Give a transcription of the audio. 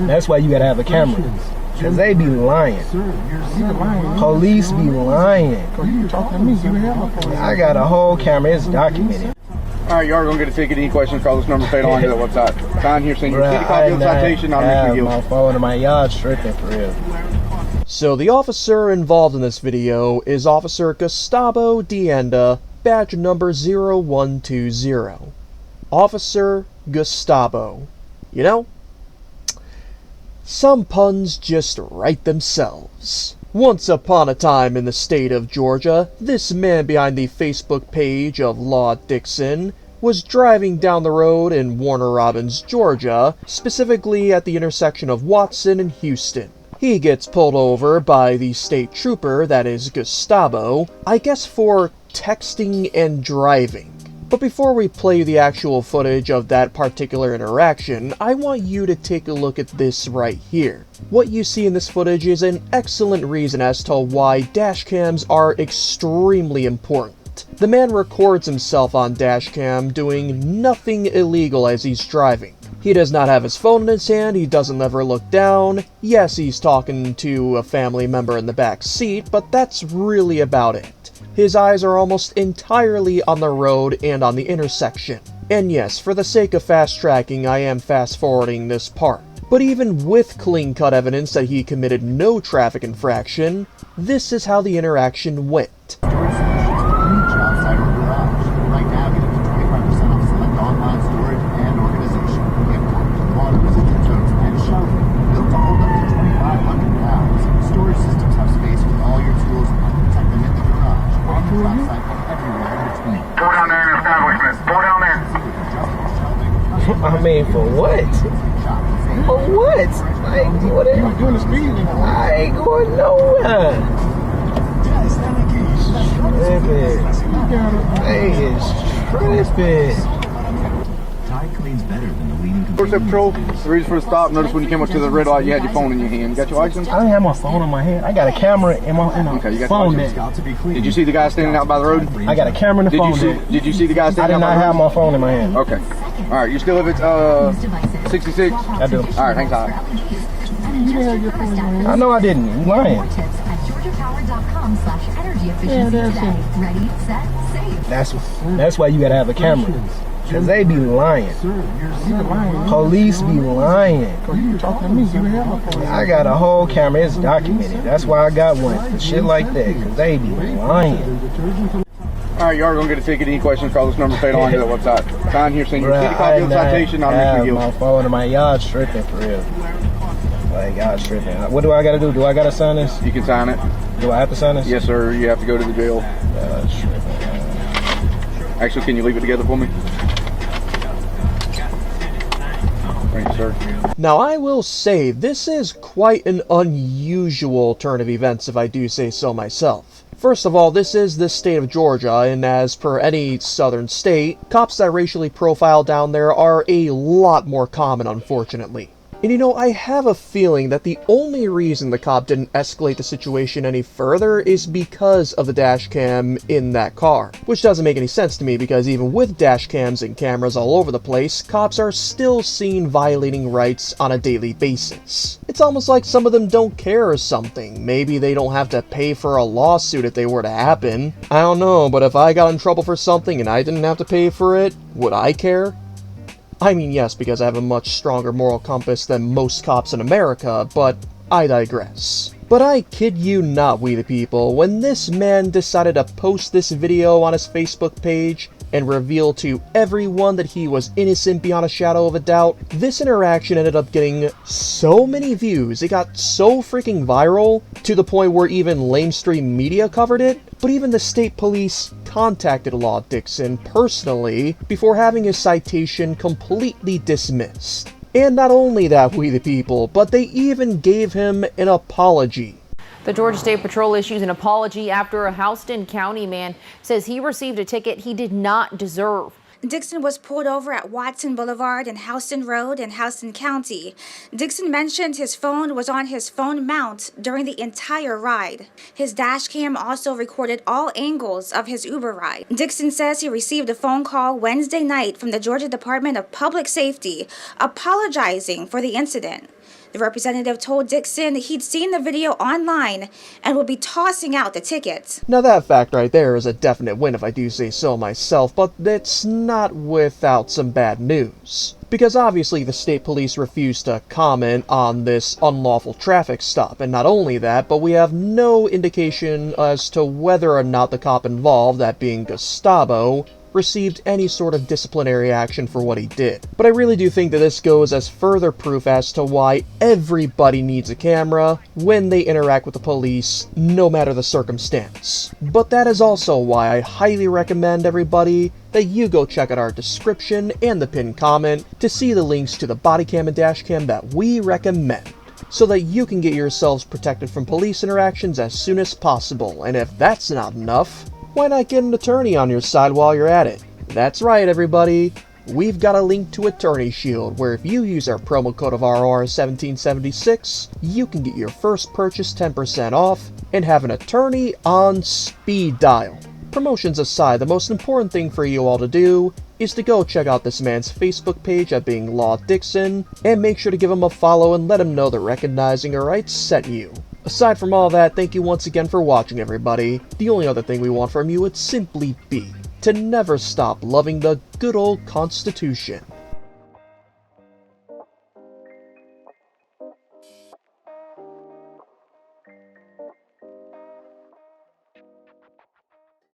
That's why you gotta have a camera. Cause they be lying. Police be lying. I got a whole camera, it's documented. Alright, you are gonna get a ticket. Any questions, call this number, stay on to the website. Sign here, send your city copy of the citation, I'll make you my phone in my yard stripping for real. So the officer involved in this video is Officer Gustavo Dienda, badge number 0120. Officer Gustavo. You know, some puns just write themselves. Once upon a time in the state of Georgia, this man behind the Facebook page of Law Dixon was driving down the road in Warner Robins, Georgia, specifically at the intersection of Watson and Houston. He gets pulled over by the state trooper, that is Gustavo, I guess for texting and driving. But before we play the actual footage of that particular interaction, I want you to take a look at this right here. What you see in this footage is an excellent reason as to why dashcams are extremely important. The man records himself on dashcam doing nothing illegal as he's driving. He does not have his phone in his hand, he doesn't ever look down. Yes, he's talking to a family member in the back seat, but that's really about it. His eyes are almost entirely on the road and on the intersection. And yes, for the sake of fast tracking, I am fast forwarding this part. But even with clean-cut evidence that he committed no traffic infraction, this is how the interaction went. I mean, for what? For what? Like, whatever. You're doing the speed limit. I ain't going nowhere. They is tripping. Doorstep patrol, the reason for the stop, notice when you came up to the red light, you had your phone in your hand. You got your license? I didn't have my phone in my hand. I got a camera in my okay, you got phone there. Did you see the guy standing out by the road? I got a camera in the phone there. Did you see the guy standing out by the road? I did not have my phone in my hand. Okay. Alright, you still live at 66? I do. Alright, hang tight. I know I didn't. You lying. That's why you gotta have a camera. Cause they be lying. Police be lying. I got a whole camera, it's documented. That's why I got one. For shit like that, cause they be lying. Alright, you are gonna get a ticket. Any questions, call this number, stay on to the website. Sign here, send your city copy of the citation, I'll make you my phone in my yard stripping for real. Like, yard stripping. What do I gotta do? Do I gotta sign this? You can sign it. Do I have to sign this? Yes, sir. You have to go to the jail. Actually, can you leave it together for me? Thank you, sir. Now I will say, this is quite an unusual turn of events if I do say so myself. First of all, this is the state of Georgia, and as per any southern state, cops that racially profile down there are a lot more common, unfortunately. And you know, I have a feeling that the only reason the cop didn't escalate the situation any further is because of the dash cam in that car. Which doesn't make any sense to me, because even with dash cams and cameras all over the place, cops are still seen violating rights on a daily basis. It's almost like some of them don't care or something. Maybe they don't have to pay for a lawsuit if they were to happen. I don't know, but if I got in trouble for something and I didn't have to pay for it, would I care? I mean, yes, because I have a much stronger moral compass than most cops in America, but I digress. But I kid you not, we the people, when this man decided to post this video on his Facebook page and reveal to everyone that he was innocent beyond a shadow of a doubt, this interaction ended up getting so many views, it got so freaking viral, to the point where even lamestream media covered it, but even the state police contacted Law Dixon personally before having his citation completely dismissed. And not only that, we the people, but they even gave him an apology. The Georgia State Patrol issues an apology after a Houston County man says he received a ticket he did not deserve. Dixon was pulled over at Watson Boulevard and Houston Road in Houston County. Dixon mentioned his phone was on his phone mount during the entire ride. His dash cam also recorded all angles of his Uber ride. Dixon says he received a phone call Wednesday night from the Georgia Department of Public Safety apologizing for the incident. The representative told Dixon he'd seen the video online and would be tossing out the tickets. Now that fact right there is a definite win if I do say so myself, but it's not without some bad news. Because obviously the state police refused to comment on this unlawful traffic stop, and not only that, but we have no indication as to whether or not the cop involved, that being Gustavo, received any sort of disciplinary action for what he did. But I really do think that this goes as further proof as to why everybody needs a camera when they interact with the police, no matter the circumstance. But that is also why I highly recommend everybody that you go check out our description and the pinned comment to see the links to the body cam and dash cam that we recommend, so that you can get yourselves protected from police interactions as soon as possible. And if that's not enough, why not get an attorney on your side while you're at it? That's right, everybody. We've got a link to Attorney Shield, where if you use our promo code of RR1776, you can get your first purchase 10% off and have an attorney on speed dial. Promotions aside, the most important thing for you all to do is to go check out this man's Facebook page at Being Law Dixon, and make sure to give him a follow and let him know that Recognizing a Right sent you. Aside from all that, thank you once again for watching, everybody. The only other thing we want from you would simply be to never stop loving the good old Constitution.